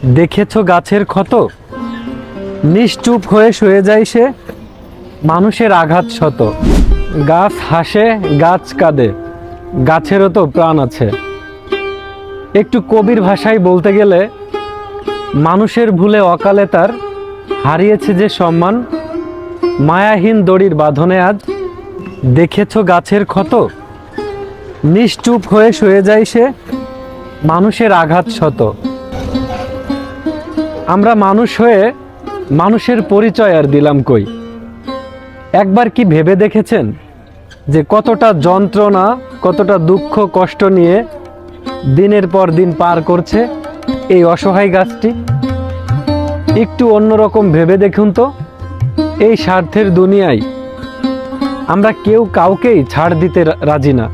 দেখেছো গাছের ক্ষত, নিশ্চুপ হয়ে শুয়ে যায় সে, মানুষের আঘাত শত। গাছ হাসে, গাছ কাঁদে, গাছেরও তো প্রাণ আছে। একটু কবির ভাষায় বলতে গেলে, মানুষের ভুলে অকালে তার হারিয়েছে যে সম্মান, মায়াহীন দড়ির বাঁধনে আজ দেখেছো গাছের ক্ষত, নিশ্চুপ হয়ে শুয়ে যায় সে, মানুষের আঘাত শত। আমরা মানুষ হয়ে মানুষের পরিচয় আর দিলাম কই? একবার কি ভেবে দেখেছেন যে কতটা যন্ত্রণা, কতটা দুঃখ কষ্ট নিয়ে দিনের পর দিন পার করছে এই অসহায় গাছটি? একটু অন্যরকম ভেবে দেখুন তো, এই স্বার্থের দুনিয়ায় আমরা কেউ কাউকেই ছাড় দিতে রাজি না।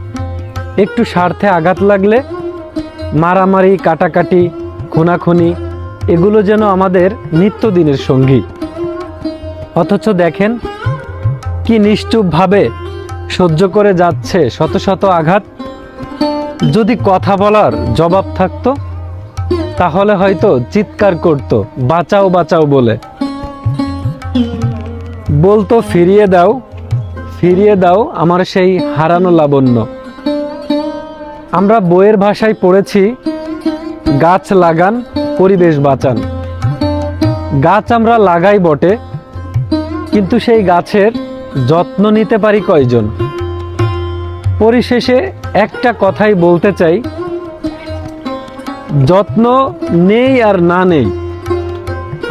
একটু স্বার্থে আঘাত লাগলে মারামারি, কাটাকাটি, খুনাখুনি এগুলো যেন আমাদের নিত্যদিনের সঙ্গী। অথচ দেখেন কি নিশ্চুপভাবে সহ্য করে যাচ্ছে শত শত আঘাত। যদি কথা বলার জবাব থাকতো তাহলে হয়তো চিৎকার করত, বাঁচাও বাঁচাও বলে। বলতো ফিরিয়ে দাও, ফিরিয়ে দাও আমার সেই হারানো লাবণ্য। আমরা বইয়ের ভাষায় পড়েছি, গাছ লাগান, পরিবেশ বাঁচান। গাছ আমরা লাগাই বটে, কিন্তু সেই গাছের যত্ন নিতে পারি কয়জন? পরিশেষে একটা কথাই বলতে চাই, যত্ন নেই আর না নেই,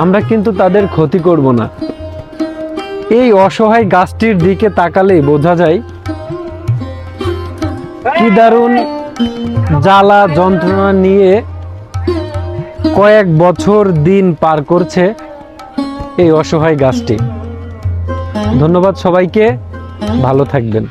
আমরা কিন্তু তাদের ক্ষতি করব না। এই অসহায় গাছটির দিকে তাকালেই বোঝা যায় কি দারুণ জ্বালা যন্ত্রণা নিয়ে কয়েক বছর দিন পার করছে এই অসহায় গাছটি। ধন্যবাদ সবাইকে, ভালো থাকবেন।